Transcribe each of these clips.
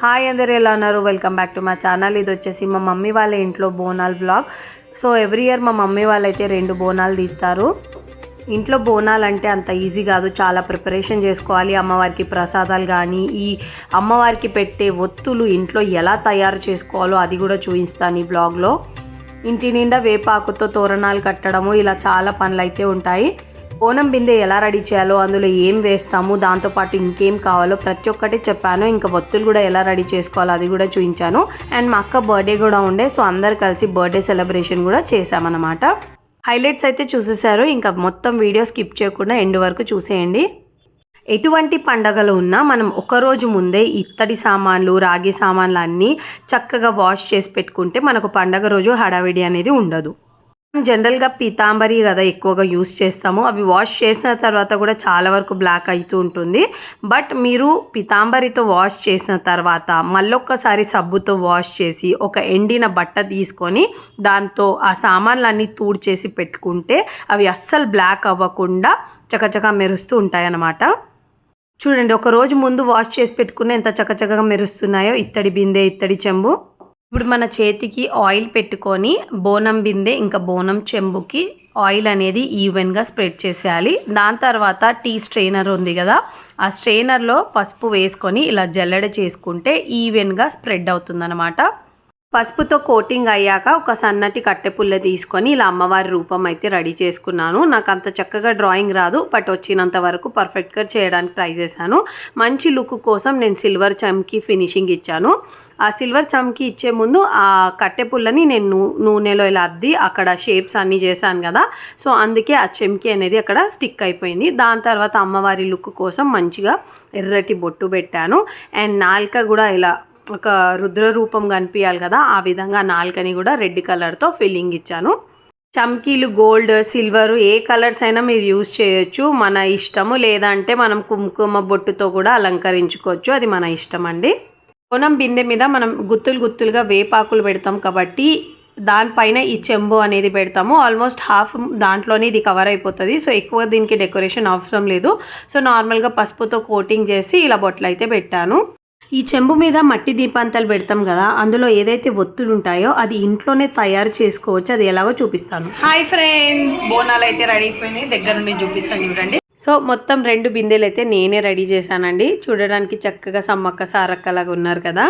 Hi అందరు ఎలా ఉన్నారు? Welcome back to my channel. ఇది వచ్చేసి మా మమ్మీ వాళ్ళ ఇంట్లో బోనాల్ బ్లాగ్. సో ఎవ్రీ ఇయర్ మా మమ్మీ వాళ్ళైతే 2 బోనాలు తీస్తారు. ఇంట్లో బోనాలు అంటే అంత ఈజీ కాదు, చాలా ప్రిపరేషన్ చేసుకోవాలి. అమ్మవారికి ప్రసాదాలు కానీ ఈ అమ్మవారికి పెట్టే ఒత్తులు ఇంట్లో ఎలా తయారు చేసుకోవాలో అది కూడా చూపిస్తాను ఈ బ్లాగ్లో. ఇంటి నిండా వేపాకుతో తోరణాలు కట్టడము, ఇలా చాలా పనులు అయితే ఉంటాయి. బోనం బిందె ఎలా రెడీ చేయాలో, అందులో ఏం వేస్తాము, దాంతోపాటు ఇంకేం కావాలో ప్రతి ఒక్కటి చెప్పాను. ఇంకా ఒత్తులు కూడా ఎలా రెడీ చేసుకోవాలో అది కూడా చూపించాను. అండ్ మా అక్క బర్త్డే కూడా ఉండే, సో అందరు కలిసి బర్త్డే సెలబ్రేషన్ కూడా చేసామన్నమాట. హైలైట్స్ అయితే చూసేసారు. ఇంకా మొత్తం వీడియో స్కిప్ చేయకుండా ఎండ్ వరకు చూసేయండి. ఎటువంటి పండగలు ఉన్నా మనం ఒకరోజు ముందే ఇత్తడి సామాన్లు, రాగి సామాన్లు అన్నీ చక్కగా వాష్ చేసి పెట్టుకుంటే మనకు పండగ రోజు హడావిడి అనేది ఉండదు. జనరల్గా పీతాంబరి కదా ఎక్కువగా యూస్ చేస్తాము. అవి వాష్ చేసిన తర్వాత కూడా చాలా వరకు బ్లాక్ అవుతూ ఉంటుంది. బట్ మీరు పీతాంబరితో వాష్ చేసిన తర్వాత మళ్ళొక్కసారి సబ్బుతో వాష్ చేసి ఒక ఎండిన బట్ట తీసుకొని దాంతో ఆ సామాన్లన్నీ తూడ్చేసి పెట్టుకుంటే అవి అస్సలు బ్లాక్ అవ్వకుండా చకచకా మెరుస్తూ ఉంటాయి అన్నమాట. చూడండి, ఒక రోజు ముందు వాష్ చేసి పెట్టుకున్న ఎంత చకచకగా మెరుస్తున్నాయో ఇత్తడి బిందె, ఇత్తడి చెంబు. ఇప్పుడు మన చేతికి ఆయిల్ పెట్టుకొని బోనం బిందె ఇంకా బోనం చెంబుకి ఆయిల్ అనేది ఈవెన్గా స్ప్రెడ్ చేసేయాలి. దాని తర్వాత టీ స్ట్రెయినర్ ఉంది కదా, ఆ స్ట్రెయినర్లో పసుపు వేసుకొని ఇలా జల్లెడ చేసుకుంటే ఈవెన్గా స్ప్రెడ్ అవుతుందన్నమాట. పసుపుతో కోటింగ్ అయ్యాక ఒక సన్నటి కట్టెపుల్ల తీసుకొని ఇలా అమ్మవారి రూపం అయితే రెడీ చేసుకున్నాను. నాకు అంత చక్కగా డ్రాయింగ్ రాదు, బట్ వచ్చినంత వరకు పర్ఫెక్ట్గా చేయడానికి ట్రై చేశాను. మంచి లుక్ కోసం నేను సిల్వర్ చమ్కి ఫినిషింగ్ ఇచ్చాను. ఆ సిల్వర్ చమ్కి ఇచ్చే ముందు ఆ కట్టెపుల్లని నేను నూనెలో ఇలా అద్ది అక్కడ షేప్స్ అన్నీ చేశాను కదా, సో అందుకే ఆ చెమ్కి అనేది అక్కడ స్టిక్ అయిపోయింది. దాని తర్వాత అమ్మవారి లుక్ కోసం మంచిగా ఎర్రటి బొట్టు పెట్టాను. అండ్ నాలుక కూడా ఇలా ఒక రుద్ర రూపం కనిపించాలి కదా, ఆ విధంగా నాలుకని కూడా రెడ్ కలర్తో ఫిల్లింగ్ ఇచ్చాను. చమ్కీలు గోల్డ్, సిల్వర్ ఏ కలర్స్ అయినా మీరు యూజ్ చేయొచ్చు, మన ఇష్టము. లేదంటే మనం కుంకుమ బొట్టుతో కూడా అలంకరించుకోవచ్చు, అది మన ఇష్టం అండి. బోనం బిందె మీద మనం గుత్తులుగా వేపాకులు పెడతాం కాబట్టి దానిపైన ఈ చెంబు అనేది పెడతాము. ఆల్మోస్ట్ హాఫ్ దాంట్లోనే ఇది కవర్ అయిపోతుంది. సో ఎక్కువ దీనికి డెకరేషన్ అవసరం లేదు. సో నార్మల్గా పసుపుతో కోటింగ్ చేసి ఇలా బొట్లు అయితే పెట్టాను. ఈ చెంబు మీద మట్టి దీపాంతాలు పెడతాం కదా, అందులో ఏదైతే ఒత్తులు ఉంటాయో అది ఇంట్లోనే తయారు చేసుకోవచ్చు. అది ఎలాగో చూపిస్తాను. హాయ్ ఫ్రెండ్స్, బోనాలు అయితే రెడీ అయిపోయినాయి, దగ్గర నుండి చూపిస్తాను చూడండి. సో మొత్తం 2 బిందెలు అయితే నేనే రెడీ చేశానండి. చూడడానికి చక్కగా సమ్మక్క సారక్కలాగా ఉన్నారు కదా.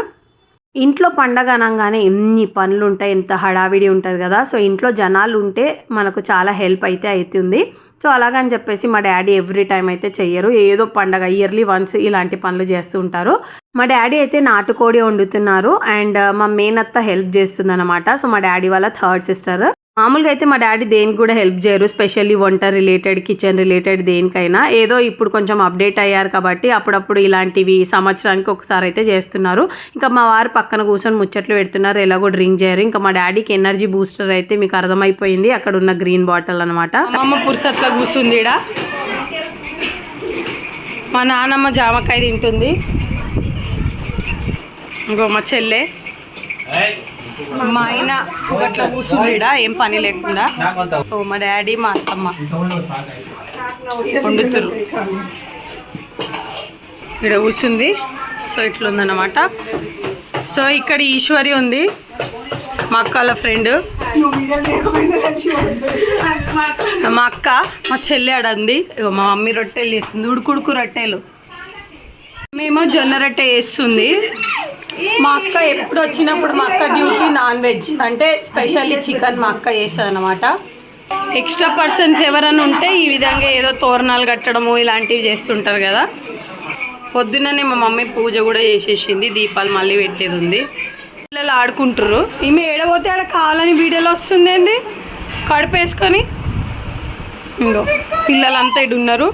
ఇంట్లో పండగ అనగానే ఎన్ని పనులు ఉంటాయి, ఎంత హడావిడి ఉంటుంది కదా. సో ఇంట్లో జనాలు ఉంటే మనకు చాలా హెల్ప్ అయితే అవుతుంది. సో అలాగని చెప్పేసి మా డాడీ ఎవ్రీ టైం అయితే చెయ్యరు, ఏదో పండగ ఇయర్లీ వన్స్ ఇలాంటి పనులు చేస్తూ ఉంటారు. మా డాడీ అయితే నాటుకోడి వండుతున్నారు అండ్ మా మేనత్త హెల్ప్ చేస్తుంది అనమాట. సో మా డాడీ వాళ్ళ థర్డ్ సిస్టర్. మామూలుగా అయితే మా డాడీ దేనికి కూడా హెల్ప్ చేయరు, స్పెషల్లీ వంట రిలేటెడ్, కిచెన్ రిలేటెడ్ దేనికైనా. ఏదో ఇప్పుడు కొంచెం అప్డేట్ అయ్యారు కాబట్టి అప్పుడప్పుడు ఇలాంటివి సంవత్సరానికి ఒకసారి అయితే చేస్తున్నారు. ఇంకా మా వారు పక్కన కూర్చొని ముచ్చట్లు పెడుతున్నారు, ఎలాగో డ్రింక్ చేయరు. ఇంకా మా డాడీకి ఎనర్జీ బూస్టర్ అయితే మీకు అర్థమైపోయింది, అక్కడ ఉన్న గ్రీన్ బాటిల్ అనమాట. అమ్మమ్మ పురుసత్లో కూర్చుంది ఈడ, మా నాన్నమ్మ జామకాయ తింటుంది, ఇంకో మా చెల్లె, మా ఆయన ఒకట్లా కూర్చుందిడా ఏం పని లేకుండా. ఓ మా డాడీ మా అత్తమ్మ వండుతురు, ఇక్కడ కూర్చుంది. సో ఇట్లుందన్నమాట. సో ఇక్కడ ఈశ్వరి ఉంది, మా అక్క వాళ్ళ ఫ్రెండ్. మా అక్క మా చెల్లి ఆడంది. మా మమ్మీ రొట్టెలు చేస్తుంది, ఉడుకుడుకు రొట్టెలు. మేము జొన్న రొట్టె వేస్తుంది. మా అక్క ఎప్పుడు వచ్చినప్పుడు మా అక్క డ్యూటీ నాన్ వెజ్, అంటే స్పెషల్లీ చికెన్ మా అక్క చేస్తుంది అనమాట. ఎక్స్ట్రా పర్సన్స్ ఎవరైనా ఉంటే ఈ విధంగా ఏదో తోరణాలు కట్టడము ఇలాంటివి చేస్తుంటారు కదా. పొద్దున్ననే మా మమ్మీ పూజ కూడా చేసేసింది, దీపాలు మళ్ళీ పెట్టేది ఉంది. పిల్లలు ఆడుకుంటారు. ఈమె ఏడబోతే ఆడ కావాలని వీడియోలో వస్తుంది ఏంది, కడుపు వేసుకొని. ఇంకో పిల్లలంతా ఇటు ఉన్నారు.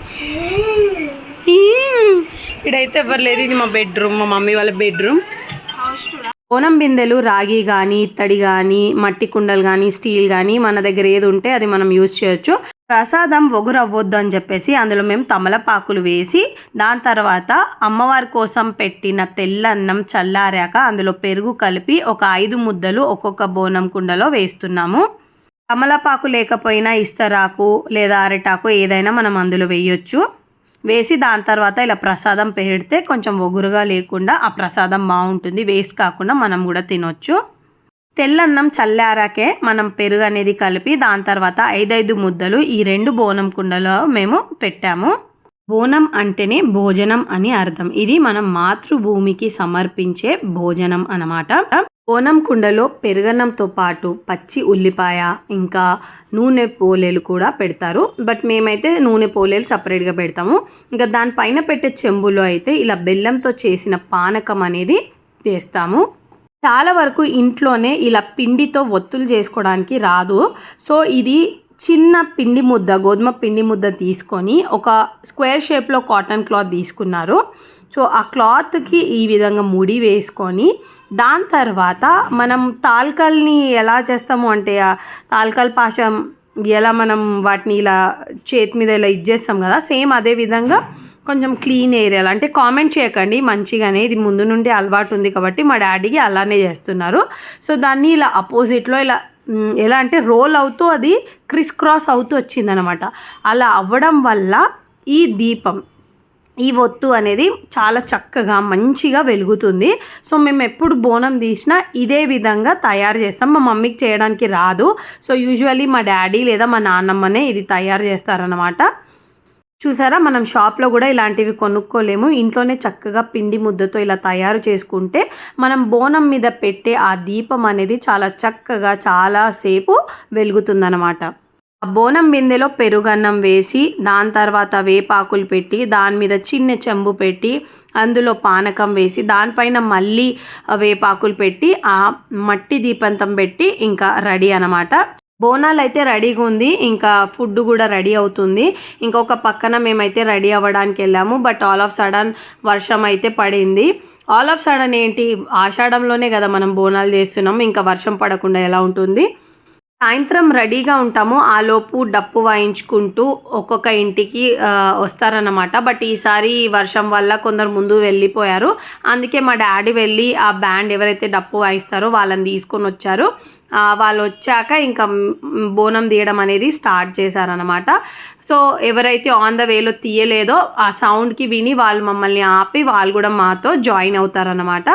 ఇడైతే ఎవరు లేదు, ఇది మా బెడ్రూమ్, మా మమ్మీ వాళ్ళ బెడ్రూమ్. బోనం బిందెలు రాగి కానీ, ఇత్తడి కానీ, మట్టి కుండలు కానీ, స్టీల్ కానీ మన దగ్గర ఏది ఉంటే అది మనం యూజ్ చేయొచ్చు. ప్రసాదం ఒగురవ్వద్దు అని చెప్పేసి అందులో మేము తమలపాకులు వేసి దాని తర్వాత అమ్మవారి కోసం పెట్టిన తెల్లన్నం చల్లారాక అందులో పెరుగు కలిపి ఒక 5 ముద్దలు ఒక్కొక్క బోనం కుండలో వేస్తున్నాము. తమలపాకు లేకపోయినా ఇస్తరాకు లేదా అరటాకు ఏదైనా మనం అందులో వేయొచ్చు. వేసి దాని తర్వాత ఇలా ప్రసాదం పెడితే కొంచెం ఒగురుగా లేకుండా ఆ ప్రసాదం బాగుంటుంది, వేస్ట్ కాకుండా మనం కూడా తినొచ్చు. తెల్లన్నం చల్లారాకే మనం పెరుగు అనేది కలిపి దాని తర్వాత 5 ముద్దలు ఈ 2 బోనం కుండలో మేము పెట్టాము. బోనం అంటేనే భోజనం అని అర్థం. ఇది మనం మాతృభూమికి సమర్పించే భోజనం అన్నమాట. బోనం కుండలో పెరుగన్నంతో పాటు పచ్చి ఉల్లిపాయ ఇంకా నూనె పోలేలు కూడా పెడతారు. బట్ మేమైతే నూనె పోలేలు సపరేట్గా పెడతాము. ఇంకా దానిపైన పెట్టే చెంబులో అయితే ఇలా బెల్లంతో చేసిన పానకం అనేది వేస్తాము. చాలా వరకు ఇంట్లోనే ఇలా పిండితో ఒత్తులు చేసుకోవడానికి రాదు. సో ఇది చిన్న పిండి ముద్ద, గోధుమ పిండి ముద్ద తీసుకొని ఒక స్క్వేర్ షేప్లో కాటన్ క్లాత్ తీసుకున్నారు. సో ఆ క్లాత్కి ఈ విధంగా ముడి వేసుకొని దాని తర్వాత మనం తాల్కల్ని ఎలా చేస్తాము అంటే ఆ తాల్కల్ పాశం ఎలా మనం వాటిని ఇలా చేతి మీద ఇలా ఇచ్చేస్తాం కదా, సేమ్ అదే విధంగా కొంచెం క్లీన్ ఏరియాలో, అంటే కామెంట్ చేయకండి మంచిగానే, ఇది ముందు నుండి అలవాటు ఉంది కాబట్టి మా డాడీకి అలానే చేస్తున్నారు. సో దాన్ని ఇలా అపోజిట్లో ఇలా ఎలా అంటే రోల్ అవుతూ అది క్రిస్ క్రాస్ అవుతూ వచ్చిందనమాట. అలా అవ్వడం వల్ల ఈ దీపం, ఈ ఒత్తు అనేది చాలా చక్కగా మంచిగా వెలుగుతుంది. సో మేము ఎప్పుడు బోనం తీసినా ఇదే విధంగా తయారు చేస్తాం. మా మమ్మీకి చేయడానికి రాదు. సో యూజువల్లీ మా డాడీ లేదా మా నాన్నమ్మనే ఇది తయారు చేస్తారనమాట. చూసారా, మనం షాప్లో కూడా ఇలాంటివి కొనుక్కోలేము. ఇంట్లోనే చక్కగా పిండి ముద్దతో ఇలా తయారు చేసుకుంటే మనం బోనం మీద పెట్టే ఆ దీపం అనేది చాలా చక్కగా చాలాసేపు వెలుగుతుందనమాట. ఆ బోనం బిందెలో పెరుగన్నం వేసి దాని తర్వాత వేపాకులు పెట్టి దాని మీద చిన్న చెంబు పెట్టి అందులో పానకం వేసి దానిపైన మళ్ళీ వేపాకులు పెట్టి ఆ మట్టి దీపంతం పెట్టి ఇంకా రెడీ అనమాట. బోనాలు అయితే రెడీగా ఉంది, ఇంకా ఫుడ్ కూడా రెడీ అవుతుంది. ఇంకొక పక్కన మేమైతే రెడీ అవ్వడానికి వెళ్ళాము. బట్ ఆల్ ఆఫ్ సడన్ వర్షం అయితే పడింది. ఆల్ ఆఫ్ సడన్ ఏంటి, ఆషాఢంలోనే కదా మనం బోనాలు చేస్తున్నాము, ఇంకా వర్షం పడకుండా ఎలా ఉంటుంది. సాయంత్రం రెడీగా ఉంటాము, ఆలోపు డప్పు వాయించుకుంటూ ఒక్కొక్క ఇంటికి వస్తారన్నమాట. బట్ ఈసారి వర్షం వల్ల కొందరు ముందు వెళ్ళిపోయారు. అందుకే మా డాడీ వెళ్ళి ఆ బ్యాండ్ ఎవరైతే డప్పు వాయిస్తారో వాళ్ళని తీసుకొని వచ్చారు. వాళ్ళు వచ్చాక ఇంకా బోనం తీయడం అనేది స్టార్ట్ చేశారనమాట. సో ఎవరైతే ఆన్ ద వేలో తీయలేదో ఆ సౌండ్కి విని వాళ్ళు మమ్మల్ని ఆపి వాళ్ళు కూడా మాతో జాయిన్ అవుతారనమాట.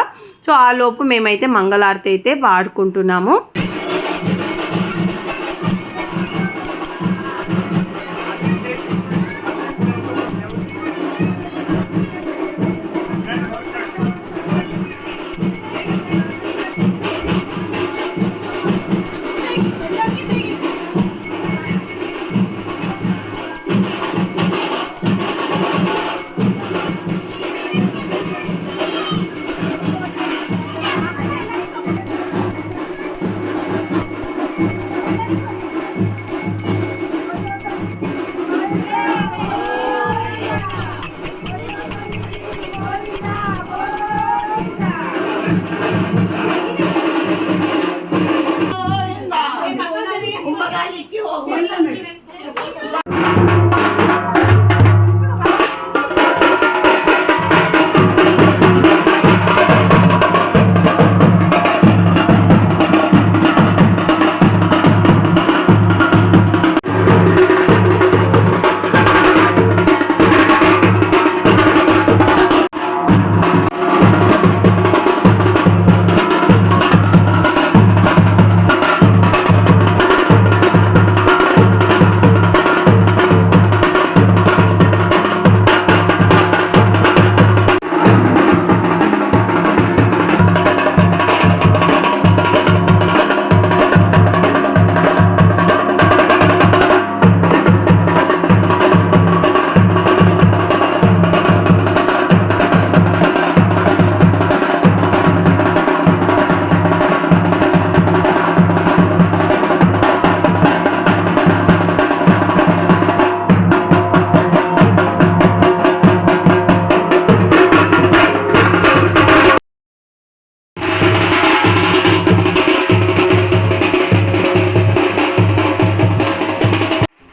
సో ఆ లోపు మేమైతే మంగళారతి అయితే పాడుకుంటున్నాము.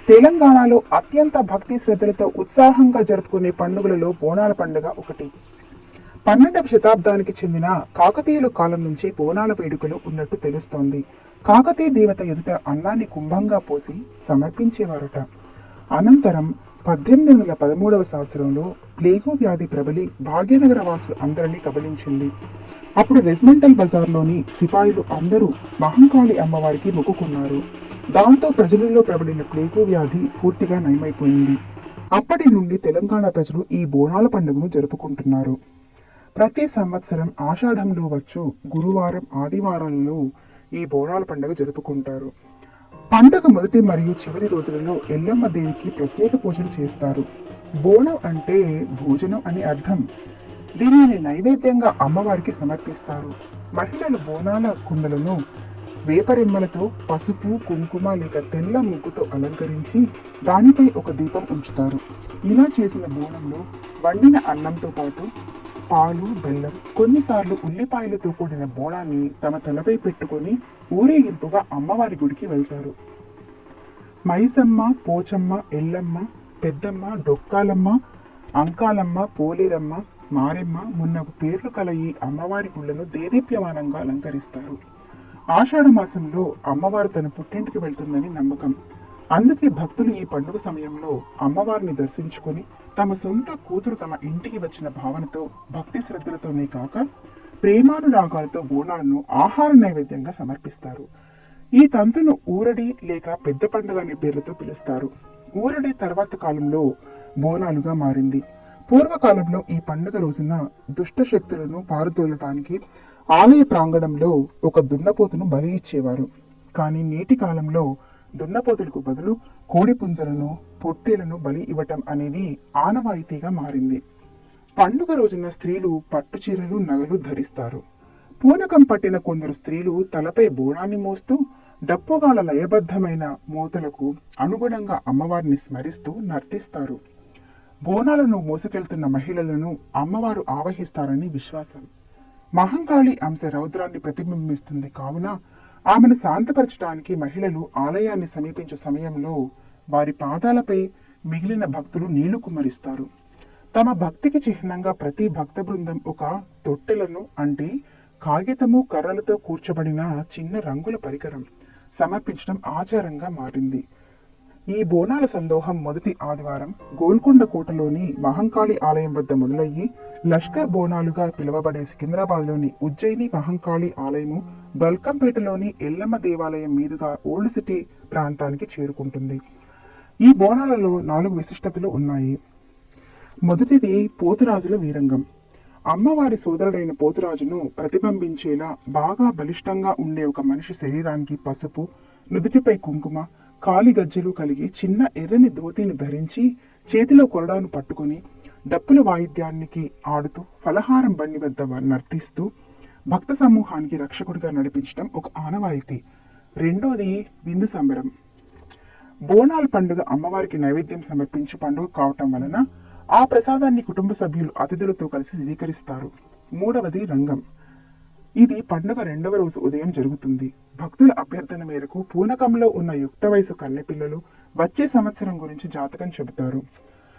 తెలంగాణలో అత్యంత భక్తి శ్రద్ధలతో ఉత్సాహంగా జరుపుకునే పండుగలలో బోనాల పండుగ ఒకటి. 12వ శతాబ్దానికి చెందిన కాకతీయుల కాలం నుంచి బోనాల వేడుకలు ఉన్నట్టు తెలుస్తోంది. కాకతీయ దేవత ఎదుట అన్నాన్ని కుంభంగా పోసి సమర్పించేవారట. అనంతరం 1813వ సంవత్సరంలో ప్లేగు వ్యాధి ప్రబలి భాగ్యనగర వాసులు అందరినీ కబళించింది. అప్పుడు రెజిమెంటల్ బజార్లోని సిపాయిలు అందరూ మహంకాళి అమ్మవారికి మొక్కుకున్నారు. దాంతో ప్రజలలో ప్రబలిన ప్లేగు వ్యాధి పూర్తిగా నయమైపోయింది. అప్పటి నుండి తెలంగాణ ప్రజలు ఈ బోనాల పండుగను జరుపుకుంటున్నారు. ప్రతి సంవత్సరం ఆషాఢంలో వచ్చు గురువారం ఆదివారాలలో ఈ బోనాల పండుగ జరుపుకుంటారు. పండుగ మొదటి మరియు చివరి రోజులలో ఎల్లమ్మ దేవికి ప్రత్యేక పూజలు చేస్తారు. బోనం అంటే భోజనం అని అర్థం. దీనిని నైవేద్యంగా అమ్మవారికి సమర్పిస్తారు. మహిళలు బోనాల కుండలను వేపరెమ్మలతో పసుపు, కుంకుమ లేక తెల్ల ముగ్గుతో అలంకరించి దానిపై ఒక దీపం ఉంచుతారు. ఇలా చేసిన బోనంలో వండిన అన్నంతో పాటు పాలు, బెల్లం, కొన్నిసార్లు ఉల్లిపాయలతో కూడిన బోనాన్ని తమ తలపై పెట్టుకొని ఊరేగింపుగా అమ్మవారి గుడికి వెళ్తారు. మైసమ్మ, పోచమ్మ, ఎల్లమ్మ, పెద్దమ్మ, డొక్కాలమ్మ, అంకాలమ్మ, పోలేరమ్మ, మారెమ్మ మున్నగు పేర్లు కల ఈ అమ్మవారి గుళ్లను దేదీప్యమానంగా అలంకరిస్తారు. ఆషాఢ మాసంలో అమ్మవారు తన పుట్టింటికి వెళ్తుందని నమ్మకం. అందుకే భక్తులు ఈ పండుగ సమయంలో అమ్మవారిని దర్శించుకొని తమ సొంత కూతురు తమ ఇంటికి వచ్చిన భావనతో భక్తి శ్రద్ధలతోనే కాక ప్రేమానురాగాలతో బోనాలను ఆహార నైవేద్యంగా సమర్పిస్తారు. ఈ తంతును ఊరడి లేక పెద్ద పండుగ అనే పేర్లతో పిలుస్తారు. ఊరడి తర్వాత కాలంలో బోనాలుగా మారింది. పూర్వకాలంలో ఈ పండుగ రోజున దుష్ట శక్తులను పారదోలటానికి ఆలయ ప్రాంగణంలో ఒక దున్నపోతును బలి ఇచ్చేవారు. కానీ నేటి కాలంలో దున్నపోతులకు బదులు కోడి పుంజలను, పొట్టేలను బలి ఇవ్వటం అనేది ఆనవాయితీగా మారింది. పండుగ రోజున స్త్రీలు పట్టు చీరలు, నగలు ధరిస్తారు. పూనకం పట్టిన కొందరు స్త్రీలు తలపై బోనాన్ని మోస్తూ డప్పుగాల లయబద్ధమైన మోతలకు అనుగుణంగా అమ్మవారిని స్మరిస్తూ నర్తిస్తారు. బోనాలను మోసుకెళ్తున్న మహిళలను అమ్మవారు ఆవహిస్తారని విశ్వాసం. మహంకాళి అంశ రౌద్రాన్ని ప్రతిబింబిస్తుంది కావున ఆమెను శాంతపరచడానికి మహిళలు ఆలయాన్ని సమీపించే సమయంలో వారి పాదాలపై మిగిలిన భక్తులు నీళ్లు కుమ్మరిస్తారు. తమ భక్తికి చిహ్నంగా ప్రతి భక్త బృందం ఒక తొట్టెలను అంటే కాగితము, కర్రలతో కూర్చబడిన చిన్న రంగుల పరికరం సమర్పించడం ఆచారంగా మారింది. ఈ బోనాల సందోహం మొదటి ఆదివారం గోల్కొండ కోటలోని మహంకాళి ఆలయం వద్ద మొదలయ్యి లష్కర్ బోనాలుగా పిలువబడే సికింద్రాబాద్లోని ఉజ్జయిని మహంకాళి ఆలయము, బల్కంపేటలోని ఎల్లమ్మ దేవాలయం మీదుగా ఓల్డ్ సిటీ ప్రాంతానికి చేరుకుంటుంది. ఈ బోనాలలో 4 విశిష్టతలు ఉన్నాయి. మొదటిది పోతురాజుల వీరంగం. అమ్మవారి సోదరుడైన పోతురాజును ప్రతిబింబించేలా బాగా బలిష్టంగా ఉండే ఒక మనిషి శరీరానికి పసుపు, నుదుటిపై కుంకుమ, కాలి గజ్జెలు కలిగి చిన్న ఎర్రని ధోతిని ధరించి చేతిలో కొరడాను పట్టుకుని డప్పుల వాయిద్యానికి ఆడుతూ ఫలహారం బండి వద్ద నర్తిస్తూ భక్త సమూహానికి రక్షకుడిగా నడిపించడం ఒక ఆనవాయితీ. రెండోది విందు సంబరం. బోనాల పండుగ అమ్మవారికి నైవేద్యం సమర్పించి పండుగ కావటం వలన ఆ ప్రసాదాన్ని కుటుంబ సభ్యులు అతిథులతో కలిసి స్వీకరిస్తారు. మూడవది రంగం. ఇది పండుగ 2వ రోజు ఉదయం జరుగుతుంది. భక్తుల అభ్యర్థన మేరకు పూనకంలో ఉన్న యుక్త వయసు కన్నెపిల్లలు వచ్చే సంవత్సరం గురించి జాతకం చెబుతారు.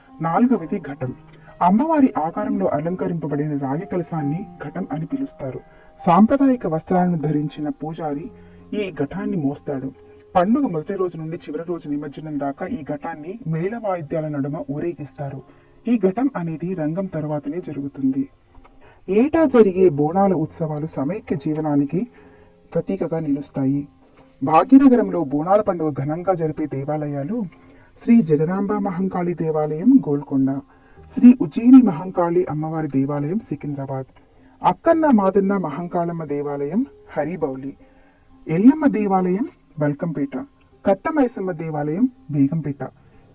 4వది ఘటం. అమ్మవారి ఆకారంలో అలంకరింపబడిన రాగి కలశాన్ని ఘటం అని పిలుస్తారు. సాంప్రదాయక వస్త్రాలను ధరించిన పూజారి ఈ ఘటాన్ని మోస్తాడు. పండుగ మొదటి రోజు నుండి చివరి రోజు నిమజ్జనం దాకా ఈ ఘటాన్ని మేళ వాయిద్యాల నడుమ ఊరేగిస్తారు. ఈ ఘటం అనేది రంగం తరువాతనే జరుగుతుంది. ఏటా జరిగే బోనాల ఉత్సవాలు సమైక్య జీవనానికి ప్రతీకగా నిలుస్తాయి. భాగ్యనగరంలో బోనాల పండుగ ఘనంగా జరిపే దేవాలయాలు శ్రీ జగదాంబ మహంకాళి దేవాలయం గోల్కొండ, శ్రీ ఉజ్జయిని మహంకాళి అమ్మవారి దేవాలయం సికింద్రాబాద్, అక్కన్న మాదన్న మహంకాళమ్మ దేవాలయం హరిబౌలి, ఎల్లమ్మ దేవాలయం బల్కంపేట, కట్టమైసమ్మ దేవాలయం బేగంపేట,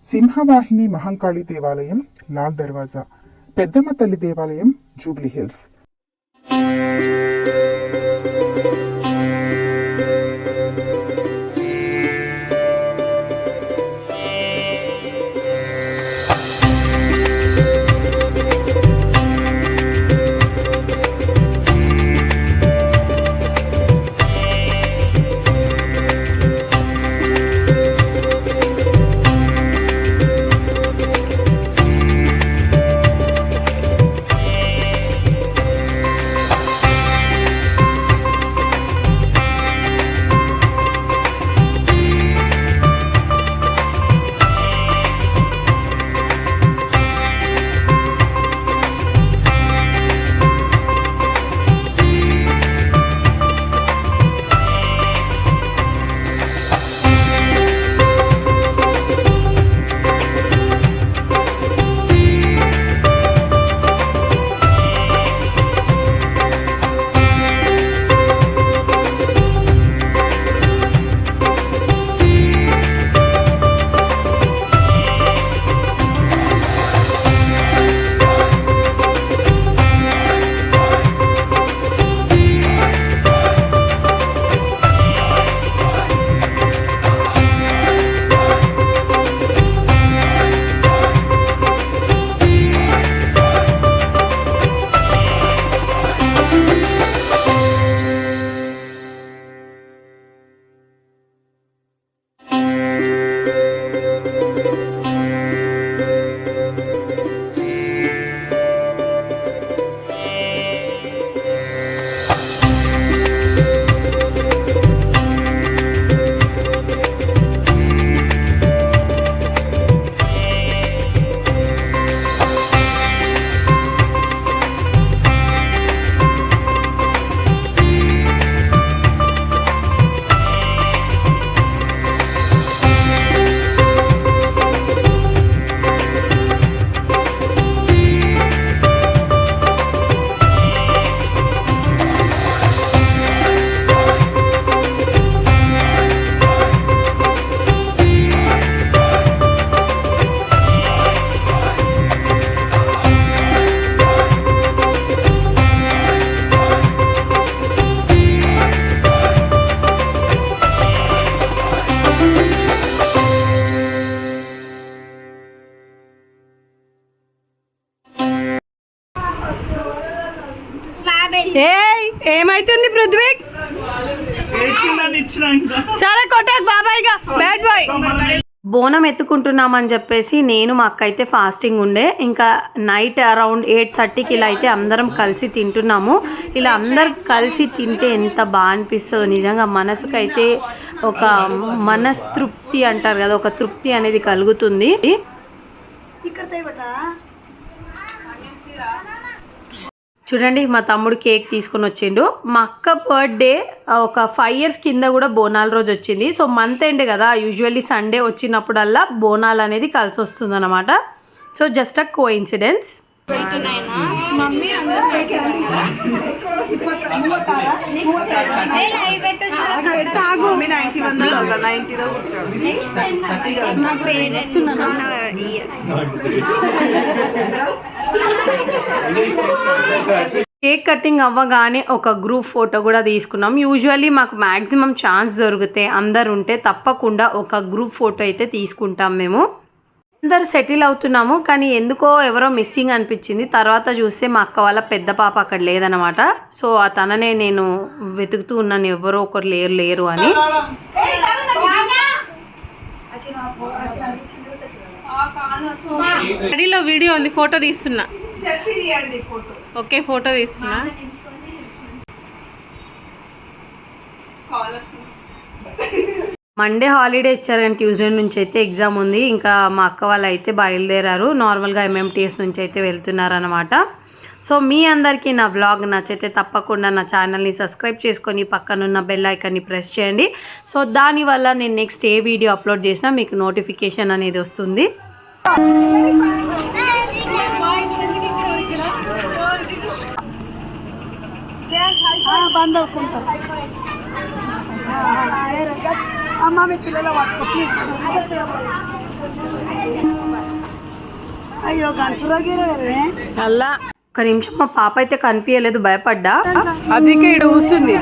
సింహవాహిని మహంకాళి దేవాలయం లాల్ దర్వాజా, పెద్దమ్మ తల్లి దేవాలయం జూబ్లీ హిల్స్. ఏమైతుంది పృథ్వీ? సరే కొట్టాక బాబాయ్గా బ్యాడ్ బాయ్. బోనం ఎత్తుకుంటున్నామని చెప్పేసి నేను మా అక్క అయితే ఫాస్టింగ్ ఉండే. ఇంకా నైట్ అరౌండ్ 8:30కి ఇలా అయితే అందరం కలిసి తింటున్నాము. ఇలా అందరు కలిసి తింటే ఎంత బాగా అనిపిస్తుందో నిజంగా. మనసుకైతే ఒక మనస్తృప్తి అంటారు కదా, ఒక తృప్తి అనేది కలుగుతుంది. చూడండి మా తమ్ముడు కేక్ తీసుకొని వచ్చిండు. మా అక్క బర్త్డే ఒక 5 years కింద కూడా బోనాల రోజు వచ్చింది. సో మంత్ ఎండ్ కదా, యూజువల్లీ సండే వచ్చినప్పుడల్లా బోనాలు అనేది కలిసి వస్తుంది అనమాట. So just a coincidence. Cake cutting అవ్వగానే ఒక గ్రూప్ ఫోటో కూడా తీసుకున్నాం. యూజువల్లీ మాకు మ్యాక్సిమం ఛాన్స్ దొరికితే అందరు ఉంటే తప్పకుండా ఒక గ్రూప్ ఫోటో అయితే తీసుకుంటాం మేము. అందరు సెటిల్ అవుతున్నాము కానీ ఎందుకో ఎవరో మిస్సింగ్ అనిపించింది. తర్వాత చూస్తే మా అక్క వాళ్ళ పెద్ద పాప అక్కడ లేదనమాట. సో ఆ తననే నేను వెతుకుతూ ఉన్నాను, ఎవరో ఒకరు లేరు అని. రెడీలో వీడియో ఉంది, ఫోటో తీస్తున్నా. ఓకే ఫోటో తీస్తున్నా. మండే హాలిడే ఇచ్చారు కానీ ట్యూస్డే నుంచి అయితే ఎగ్జామ్ ఉంది. ఇంకా మా అక్క వాళ్ళు అయితే బయలుదేరారు. నార్మల్గా MMTS నుంచి అయితే వెళ్తున్నారు అనమాట. సో మీ అందరికీ నా బ్లాగ్ నచ్చితే తప్పకుండా నా ఛానల్ని సబ్స్క్రైబ్ చేసుకొని పక్కనున్న బెల్ ఐకాన్ని ప్రెస్ చేయండి. సో దానివల్ల నేను నెక్స్ట్ ఏ వీడియో అప్లోడ్ చేసినా మీకు నోటిఫికేషన్ అనేది వస్తుంది. అయ్యో అలా ఒక నిమిషం మా పాప అయితే కనిపించలేదు, భయపడ్డా. అదికే ఇక్కడ కూర్చుంది.